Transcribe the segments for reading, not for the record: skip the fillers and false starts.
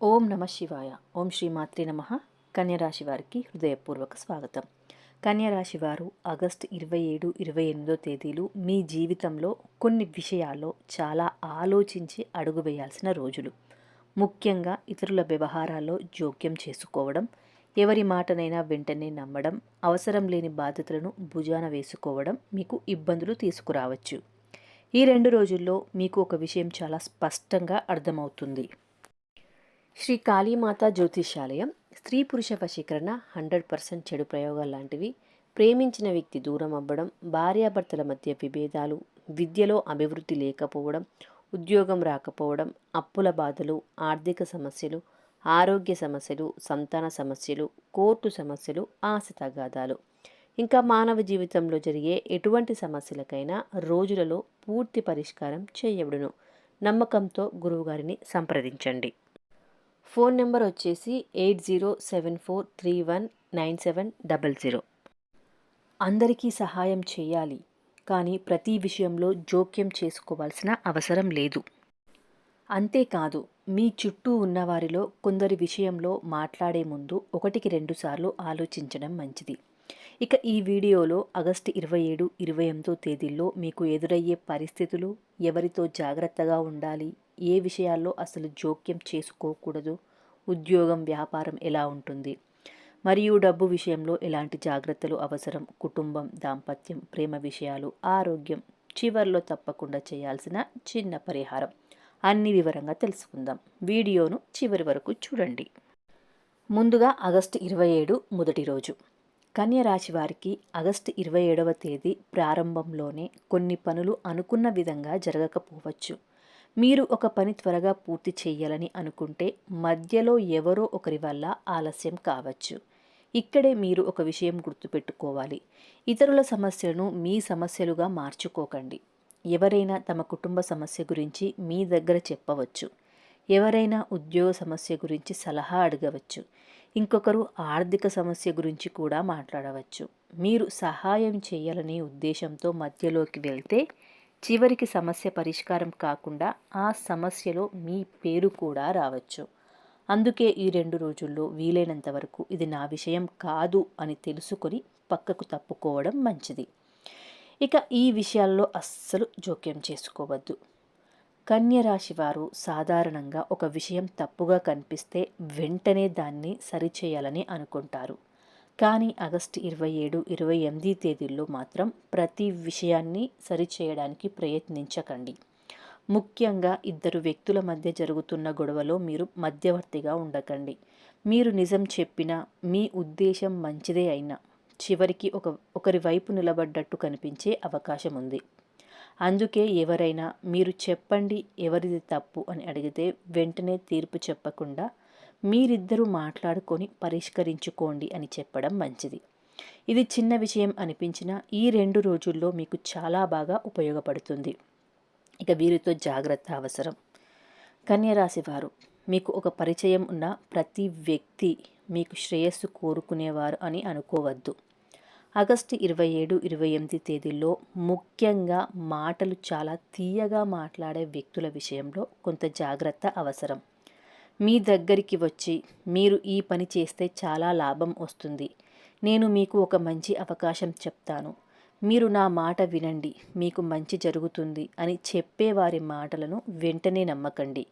ఓం నమ శివాయ. ఓం శ్రీమాత్రే నమ. కన్యరాశి వారికి హృదయపూర్వక స్వాగతం. కన్యరాశి వారు ఆగస్టు 27, 28 తేదీలు మీ జీవితంలో కొన్ని విషయాల్లో చాలా ఆలోచించి అడుగు వేయాల్సిన రోజులు. ముఖ్యంగా ఇతరుల వ్యవహారాల్లో జోక్యం చేసుకోవడం, ఎవరి మాటనైనా వెంటనే నమ్మడం, అవసరం లేని బాధ్యతలను భుజాన వేసుకోవడం మీకు ఇబ్బందులు తీసుకురావచ్చు. ఈ 2 రోజుల్లో మీకు ఒక విషయం చాలా స్పష్టంగా అర్థమవుతుంది. శ్రీ కాళీమాత జ్యోతిషాలయం స్త్రీ పురుష వశీకరణ 100% చెడు ప్రయోగాలు లాంటివి, ప్రేమించిన వ్యక్తి దూరం అవ్వడం, భార్యాభర్తల మధ్య విభేదాలు, విద్యలో అభివృద్ధి లేకపోవడం, ఉద్యోగం రాకపోవడం, అప్పుల బాధలు, ఆర్థిక సమస్యలు, ఆరోగ్య సమస్యలు, సంతాన సమస్యలు, కోర్టు సమస్యలు, ఆశ తగాదాలు, ఇంకా మానవ జీవితంలో జరిగే ఎటువంటి సమస్యలకైనా రోజులలో పూర్తి పరిష్కారం చేయబడును. నమ్మకంతో గురువుగారిని సంప్రదించండి. ఫోన్ నెంబర్ వచ్చేసి 8074319700. అందరికీ సహాయం చేయాలి, కానీ ప్రతి విషయంలో జోక్యం చేసుకోవాల్సిన అవసరం లేదు. అంతేకాదు, మీ చుట్టూ ఉన్నవారిలో కొందరి విషయంలో మాట్లాడే ముందు 1-2 సార్లు ఆలోచించడం మంచిది. ఇక ఈ వీడియోలో ఆగస్టు 27, 28 తేదీల్లో మీకు ఎదురయ్యే పరిస్థితులు, ఎవరితో జాగ్రత్తగా ఉండాలి, ఏ విషయాల్లో అసలు జోక్యం చేసుకోకూడదు, ఉద్యోగం వ్యాపారం ఎలా ఉంటుంది, మరియు డబ్బు విషయంలో ఎలాంటి జాగ్రత్తలు అవసరం, కుటుంబం, దాంపత్యం, ప్రేమ విషయాలు, ఆరోగ్యం, చివర్లో తప్పకుండా చేయాల్సిన చిన్న పరిహారం అన్ని వివరంగా తెలుసుకుందాం. వీడియోను చివరి వరకు చూడండి. ముందుగా ఆగస్టు 27 మొదటి రోజు. కన్య రాశి వారికి ఆగస్టు 27వ తేదీ ప్రారంభంలోనే కొన్ని పనులు అనుకున్న విధంగా జరగకపోవచ్చు. మీరు ఒక పని త్వరగా పూర్తి చేయాలని అనుకుంటే మధ్యలో ఎవరో ఒకరి వల్ల ఆలస్యం కావచ్చు. ఇక్కడే మీరు ఒక విషయం గుర్తుపెట్టుకోవాలి. ఇతరుల సమస్యలను మీ సమస్యలుగా మార్చుకోకండి. ఎవరైనా తమ కుటుంబ సమస్య గురించి మీ దగ్గర చెప్పవచ్చు. ఎవరైనా ఉద్యోగ సమస్య గురించి సలహా అడగవచ్చు. ఇంకొకరు ఆర్థిక సమస్య గురించి కూడా మాట్లాడవచ్చు. మీరు సహాయం చేయాలనే ఉద్దేశంతో మధ్యలోకి వెళ్తే చివరికి సమస్య పరిష్కారం కాకుండా ఆ సమస్యలో మీ పేరు కూడా రావచ్చు. అందుకే ఈ 2 రోజుల్లో వీలైనంత వరకు ఇది నా విషయం కాదు అని తెలుసుకొని పక్కకు తప్పుకోవడం మంచిది. ఇక ఈ విషయాల్లో అస్సలు జోక్యం చేసుకోవద్దు. కన్య రాశి వారు సాధారణంగా ఒక విషయం తప్పుగా కనిపిస్తే వెంటనే దాన్ని సరిచేయాలని అనుకుంటారు. కానీ ఆగస్టు 27, 28 తేదీల్లో మాత్రం ప్రతి విషయాన్ని సరిచేయడానికి ప్రయత్నించకండి. ముఖ్యంగా ఇద్దరు వ్యక్తుల మధ్య జరుగుతున్న గొడవలో మీరు మధ్యవర్తిగా ఉండకండి. మీరు నిజం చెప్పినా, మీ ఉద్దేశం మంచిదే అయినా చివరికి ఒకరి వైపు నిలబడ్డట్టు కనిపించే అవకాశం ఉంది. అందుకే ఎవరైనా మీరు చెప్పండి ఎవరిది తప్పు అని అడిగితే వెంటనే తీర్పు చెప్పకుండా మీరిద్దరూ మాట్లాడుకొని పరిష్కరించుకోండి అని చెప్పడం మంచిది. ఇది చిన్న విషయం అనిపించినా ఈ 2 రోజుల్లో మీకు చాలా బాగా ఉపయోగపడుతుంది. ఇక వీరితో జాగ్రత్త అవసరం. కన్యరాశి వారు, మీకు ఒక పరిచయం ఉన్న ప్రతి వ్యక్తి మీకు శ్రేయస్సు కోరుకునేవారు అని అనుకోవద్దు. ఆగస్టు 27, 28 తేదీల్లో ముఖ్యంగా మాటలు చాలా తీయగా మాట్లాడే వ్యక్తుల విషయంలో కొంత జాగ్రత్త అవసరం. మీ దగ్గరికి వచ్చి మీరు ఈ పని చేస్తే చాలా లాభం వస్తుంది, నేను మీకు ఒక మంచి అవకాశం చెప్తాను, మీరు నా మాట వినండి, మీకు మంచి జరుగుతుంది అని చెప్పేవారి మాటలను వెంటనే నమ్మకండి.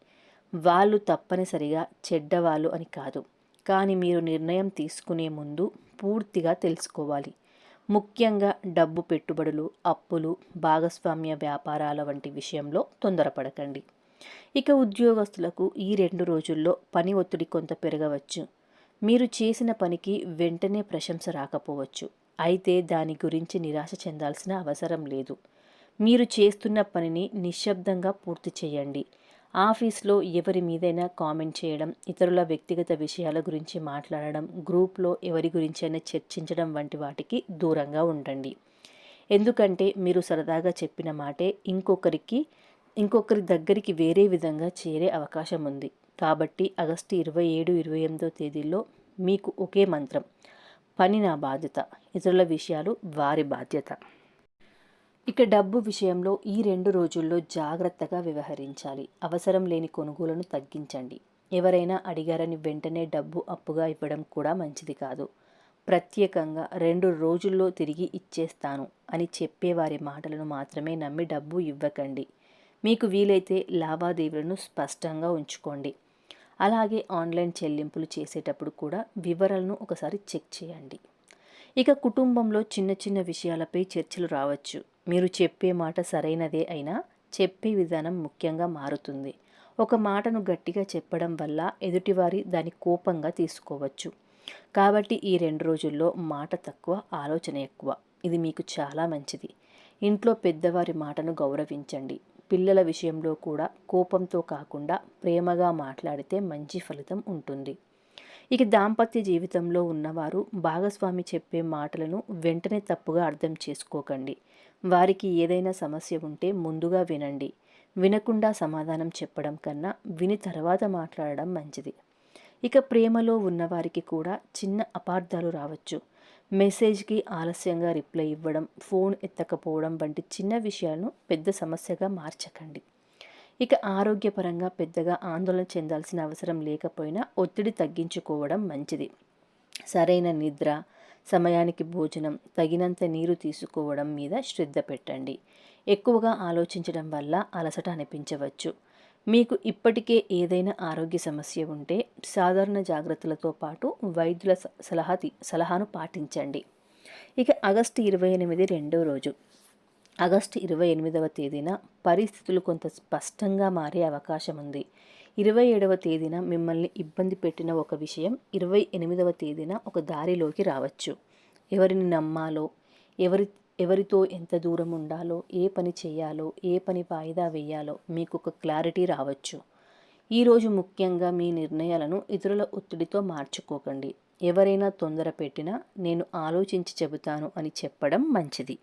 వాళ్ళు తప్పనిసరిగా చెడ్డవాళ్ళు అని కాదు, కానీ మీరు నిర్ణయం తీసుకునే ముందు పూర్తిగా తెలుసుకోవాలి. ముఖ్యంగా డబ్బు పెట్టుబడులు, అప్పులు, భాగస్వామ్య వ్యాపారాల వంటి విషయంలో తొందరపడకండి. ఇక ఉద్యోగస్తులకు ఈ 2 రోజుల్లో పని ఒత్తిడి కొంత పెరగవచ్చు. మీరు చేసిన పనికి వెంటనే ప్రశంస రాకపోవచ్చు. అయితే దాని గురించి నిరాశ చెందాల్సిన అవసరం లేదు. మీరు చేస్తున్న పనిని నిశ్శబ్దంగా పూర్తి చేయండి. ఆఫీస్లో ఎవరి మీదైనా కామెంట్ చేయడం, ఇతరుల వ్యక్తిగత విషయాల గురించి మాట్లాడడం, గ్రూప్లో ఎవరి గురించైనా చర్చించడం వంటి వాటికి దూరంగా ఉండండి. ఎందుకంటే మీరు సరదాగా చెప్పిన మాటే ఇంకొకరి దగ్గరికి వేరే విధంగా చేరే అవకాశం ఉంది. కాబట్టి ఆగస్టు 27, 28 తేదీల్లో మీకు ఒకే మంత్రం: పని నా బాధ్యత, ఇతరుల విషయాలు వారి బాధ్యత. ఇక డబ్బు విషయంలో ఈ 2 రోజుల్లో జాగ్రత్తగా వ్యవహరించాలి. అవసరం లేని కొనుగోలను తగ్గించండి. ఎవరైనా అడిగారని వెంటనే డబ్బు అప్పుగా ఇవ్వడం కూడా మంచిది కాదు. ప్రత్యేకంగా 2 రోజుల్లో తిరిగి ఇచ్చేస్తాను అని చెప్పేవారి మాటలను మాత్రమే నమ్మి డబ్బు ఇవ్వకండి. మీకు వీలైతే లావాదేవీలను స్పష్టంగా ఉంచుకోండి. అలాగే ఆన్లైన్ చెల్లింపులు చేసేటప్పుడు కూడా వివరాలను ఒకసారి చెక్ చేయండి. ఇక కుటుంబంలో చిన్న చిన్న విషయాలపై చర్చలు రావచ్చు. మీరు చెప్పే మాట సరైనదే అయినా చెప్పే విధానం ముఖ్యంగా మారుతుంది. ఒక మాటను గట్టిగా చెప్పడం వల్ల ఎదుటివారి దాని కోపంగా తీసుకోవచ్చు. కాబట్టి ఈ 2 రోజుల్లో మాట తక్కువ, ఆలోచన ఎక్కువ. ఇది మీకు చాలా మంచిది. ఇంట్లో పెద్దవారి మాటను గౌరవించండి. పిల్లల విషయంలో కూడా కోపంతో కాకుండా ప్రేమగా మాట్లాడితే మంచి ఫలితం ఉంటుంది. ఇక దాంపత్య జీవితంలో ఉన్నవారు భాగస్వామి చెప్పే మాటలను వెంటనే తప్పుగా అర్థం చేసుకోకండి. వారికి ఏదైనా సమస్య ఉంటే ముందుగా వినండి. వినకుండా సమాధానం చెప్పడం కన్నా విని తర్వాత మాట్లాడడం మంచిది. ఇక ప్రేమలో ఉన్నవారికి కూడా చిన్న అపార్థాలు రావచ్చు. మెసేజ్కి ఆలస్యంగా రిప్లై ఇవ్వడం, ఫోన్ ఎత్తకపోవడం వంటి చిన్న విషయాలను పెద్ద సమస్యగా మార్చకండి. ఇక ఆరోగ్యపరంగా పెద్దగా ఆందోళన చెందాల్సిన అవసరం లేకపోయినా ఒత్తిడి తగ్గించుకోవడం మంచిది. సరైన నిద్ర, సమయానికి భోజనం, తగినంత నీరు తీసుకోవడం మీద శ్రద్ధ పెట్టండి. ఎక్కువగా ఆలోచించడం వల్ల అలసట అనిపించవచ్చు. మీకు ఇప్పటికే ఏదైనా ఆరోగ్య సమస్య ఉంటే సాధారణ జాగ్రత్తలతో పాటు వైద్యుల సలహాను పాటించండి. ఇక ఆగస్టు 28 రెండో రోజు. ఆగస్టు 28వ తేదీన పరిస్థితులు కొంత స్పష్టంగా మారే అవకాశం ఉంది. 27వ తేదీన మిమ్మల్ని ఇబ్బంది పెట్టిన ఒక విషయం 28వ తేదీన ఒక దారిలోకి రావచ్చు. ఎవరిని నమ్మాలో, ఎవరితో ఎంత దూరం ఉండాలో, ఏ పని చేయాలో, ఏ పని వాయిదా వేయాలో మీకు ఒక క్లారిటీ రావచ్చు. ఈరోజు ముఖ్యంగా మీ నిర్ణయాలను ఇతరుల ఒత్తిడితో మార్చుకోకండి. ఎవరైనా తొందర పెట్టినా నేను ఆలోచించి చెబుతాను అని చెప్పడం మంచిది.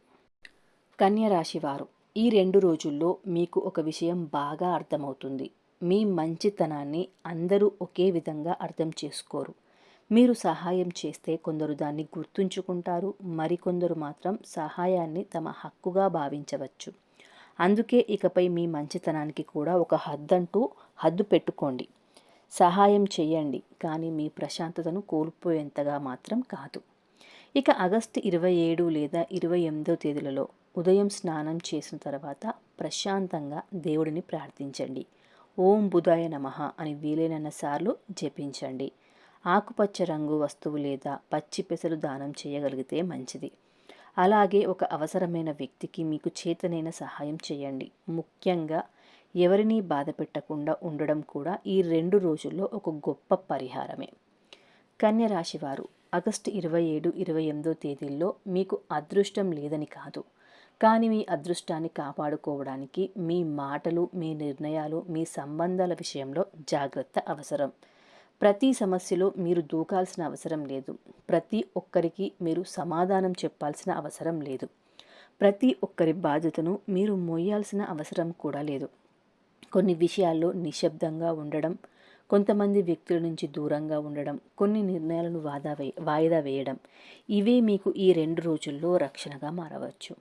కన్య రాశివారు, ఈ 2 రోజుల్లో మీకు ఒక విషయం బాగా అర్థమవుతుంది. మీ మంచితనాన్ని అందరూ ఒకే విధంగా అర్థం చేసుకోరు. మీరు సహాయం చేస్తే కొందరు దాన్ని గుర్తుంచుకుంటారు, మరికొందరు మాత్రం సహాయాన్ని తమ హక్కుగా భావించవచ్చు. అందుకే ఇకపై మీ మంచితనానికి కూడా ఒక హద్దు పెట్టుకోండి. సహాయం చేయండి, కానీ మీ ప్రశాంతతను కోల్పోయేంతగా మాత్రం కాదు. ఇక ఆగస్టు 27 లేదా 28వ తేదీలలో ఉదయం స్నానం చేసిన తర్వాత ప్రశాంతంగా దేవుడిని ప్రార్థించండి. ఓం బుధాయ నమః అని వీలైనన్ని సార్లు జపించండి. ఆకుపచ్చ రంగు వస్తువు లేదా పచ్చి పెసలు దానం చేయగలిగితే మంచిది. అలాగే ఒక అవసరమైన వ్యక్తికి మీకు చేతనైన సహాయం చేయండి. ముఖ్యంగా ఎవరినీ బాధ పెట్టకుండా ఉండడం కూడా ఈ 2 రోజుల్లో ఒక గొప్ప పరిహారమే. కన్య రాశివారు, ఆగస్టు 27, 28వ తేదీల్లో మీకు అదృష్టం లేదని కాదు, కానీ మీ అదృష్టాన్ని కాపాడుకోవడానికి మీ మాటలు, మీ నిర్ణయాలు, మీ సంబంధాల విషయంలో జాగ్రత్త అవసరం. ప్రతి సమస్యలో మీరు దూకాల్సిన అవసరం లేదు. ప్రతి ఒక్కరికి మీరు సమాధానం చెప్పాల్సిన అవసరం లేదు. ప్రతి ఒక్కరి బాధ్యతను మీరు మోయాల్సిన అవసరం కూడా లేదు. కొన్ని విషయాల్లో నిశ్శబ్దంగా ఉండడం, కొంతమంది వ్యక్తుల నుంచి దూరంగా ఉండడం, కొన్ని నిర్ణయాలను వాయిదా వేయడం, ఇవే మీకు ఈ 2 రోజుల్లో రక్షణగా మారవచ్చు.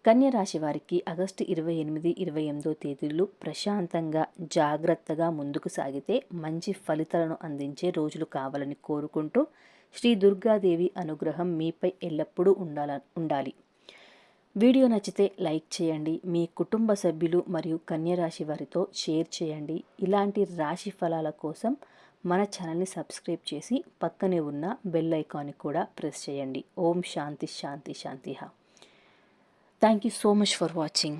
కన్య రాశి వారికి ఆగస్టు 28, 28వ తేదీలు ప్రశాంతంగా, జాగ్రత్తగా ముందుకు సాగితే మంచి ఫలితాలను అందించే రోజులు కావాలని కోరుకుంటూ శ్రీ దుర్గాదేవి అనుగ్రహం మీపై ఎల్లప్పుడూ ఉండాలి. వీడియో నచ్చితే లైక్ చేయండి. మీ కుటుంబ సభ్యులు మరియు కన్య రాశి వారితో షేర్ చేయండి. ఇలాంటి రాశి ఫలాల కోసం మన ఛానల్ని సబ్స్క్రైబ్ చేసి పక్కనే ఉన్న బెల్ ఐకాన్ని కూడా ప్రెస్ చేయండి. ఓం శాంతి శాంతి శాంతిః. Thank you so much for watching.